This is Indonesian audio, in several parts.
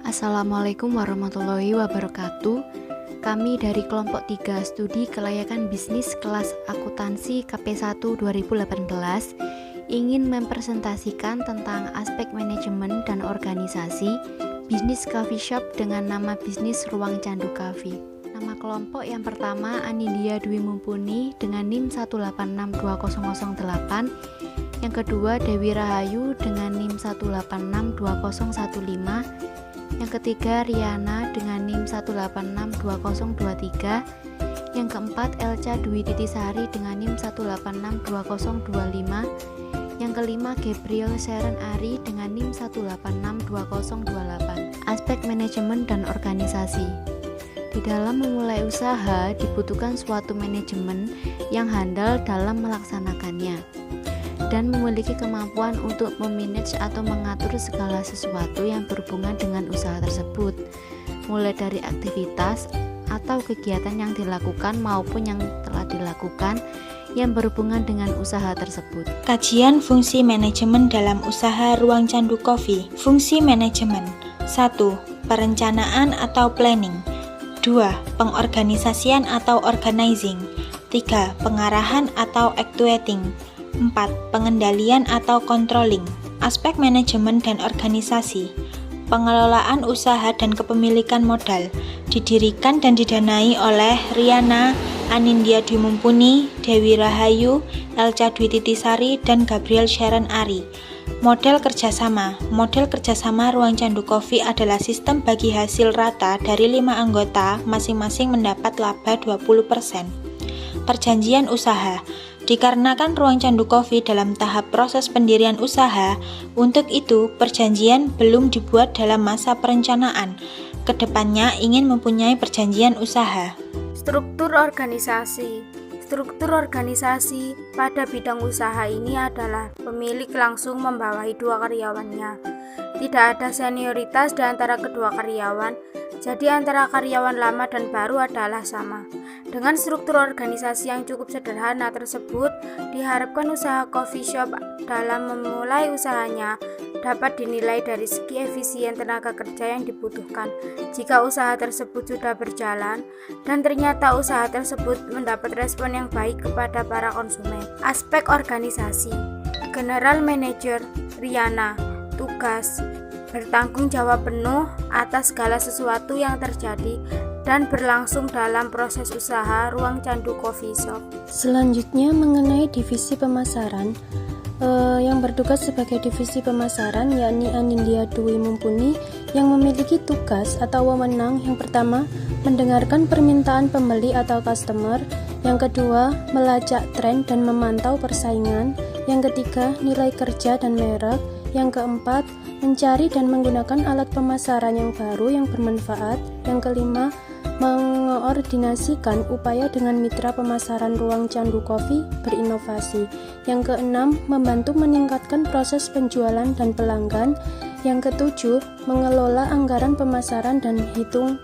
Assalamualaikum warahmatullahi wabarakatuh. Kami dari kelompok 3 studi kelayakan bisnis kelas akuntansi KP1 2018 ingin mempresentasikan tentang aspek manajemen dan organisasi bisnis coffee shop dengan nama bisnis Ruang Candu Cafe. Nama kelompok yang pertama Anindya Dwi Mumpuni dengan NIM 1862008, yang kedua Dewi Rahayu dengan NIM 1862015, yang ketiga Riana dengan NIM 1862023, yang keempat Elca Dwi Titisari dengan NIM 1862025, yang kelima Gabriel Sharon Ari dengan NIM 1862028. Aspek manajemen dan organisasi. Di dalam memulai usaha dibutuhkan suatu manajemen yang handal dalam melaksanakannya dan memiliki kemampuan untuk memanage atau mengatur segala sesuatu yang berhubungan dengan usaha tersebut, mulai dari aktivitas atau kegiatan yang dilakukan maupun yang telah dilakukan yang berhubungan dengan usaha tersebut. Kajian fungsi manajemen dalam usaha Ruang Candu Coffee. Fungsi manajemen: 1. Perencanaan atau planning. 2. Pengorganisasian atau organizing. 3. Pengarahan atau actuating. 4. Pengendalian atau controlling. Aspek manajemen dan organisasi. Pengelolaan usaha dan kepemilikan modal. Didirikan dan didanai oleh Riana, Anindya Dwi Mumpuni, Dewi Rahayu, Elca Dwi Titisari, dan Gabriel Sharon Ari. Model kerjasama. Model kerjasama Ruang Candu Coffee adalah sistem bagi hasil rata dari 5 anggota, masing-masing mendapat laba 20%. Perjanjian usaha. Dikarenakan Ruang Candu Coffee dalam tahap proses pendirian usaha, untuk itu perjanjian belum dibuat dalam masa perencanaan. Kedepannya ingin mempunyai perjanjian usaha. Struktur organisasi. Struktur organisasi pada bidang usaha ini adalah pemilik langsung membawahi 2 karyawannya. Tidak ada senioritas di antara kedua karyawan, jadi antara karyawan lama dan baru adalah sama. Dengan struktur organisasi yang cukup sederhana tersebut, diharapkan usaha coffee shop dalam memulai usahanya dapat dinilai dari segi efisien tenaga kerja yang dibutuhkan. Jika usaha tersebut sudah berjalan dan ternyata usaha tersebut mendapat respon yang baik kepada para konsumen. Aspek organisasi. General Manager Riana, tugas bertanggung jawab penuh atas segala sesuatu yang terjadi dan berlangsung dalam proses usaha Ruang Candu Coffee Shop. Selanjutnya mengenai divisi pemasaran. Yang bertugas sebagai divisi pemasaran yakni Anindya Dwi Mumpuni yang memiliki tugas atau wewenang yang pertama mendengarkan permintaan pembeli atau customer, yang kedua melacak tren dan memantau persaingan, yang ketiga nilai kerja dan merek, yang keempat mencari dan menggunakan alat pemasaran yang baru yang bermanfaat, yang kelima mengordinasikan upaya dengan mitra pemasaran Ruang Candu Coffee berinovasi. Yang keenam, membantu meningkatkan proses penjualan dan pelanggan. Yang ketujuh, mengelola anggaran pemasaran dan hitung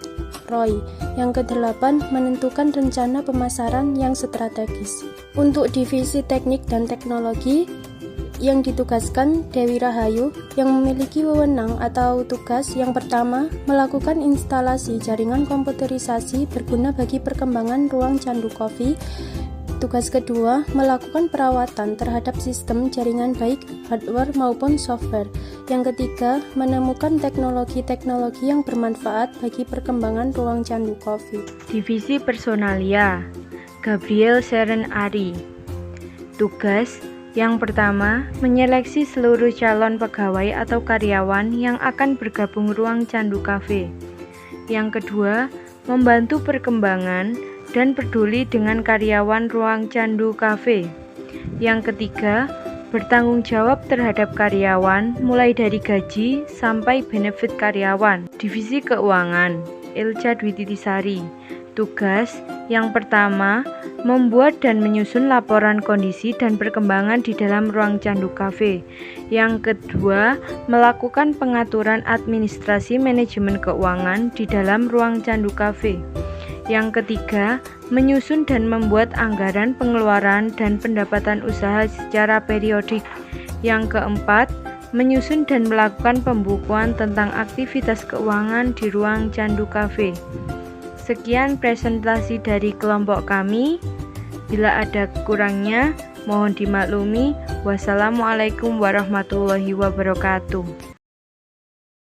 ROI. Yang kedelapan, menentukan rencana pemasaran yang strategis. Untuk divisi teknik dan teknologi, yang ditugaskan Dewi Rahayu yang memiliki wewenang atau tugas yang pertama melakukan instalasi jaringan komputerisasi berguna bagi perkembangan Ruang Candu Coffee. Tugas kedua melakukan perawatan terhadap sistem jaringan baik hardware maupun software. Yang ketiga menemukan teknologi-teknologi yang bermanfaat bagi perkembangan Ruang Candu Coffee. Divisi personalia Gabriel Sharon Ari. Tugas yang pertama, menyeleksi seluruh calon pegawai atau karyawan yang akan bergabung Ruang Candu Cafe. Yang kedua, membantu perkembangan dan peduli dengan karyawan Ruang Candu Cafe. Yang ketiga, bertanggung jawab terhadap karyawan mulai dari gaji sampai benefit karyawan. Divisi keuangan, Elca Dwi Titisari. Tugas yang pertama, membuat dan menyusun laporan kondisi dan perkembangan di dalam Ruang Candu Cafe. Yang kedua, melakukan pengaturan administrasi manajemen keuangan di dalam Ruang Candu Cafe. Yang ketiga, menyusun dan membuat anggaran pengeluaran dan pendapatan usaha secara periodik. Yang keempat, menyusun dan melakukan pembukuan tentang aktivitas keuangan di ruang Candu Cafe. Sekian presentasi dari kelompok kami. Bila ada kurangnya, mohon dimaklumi. Wassalamualaikum warahmatullahi wabarakatuh.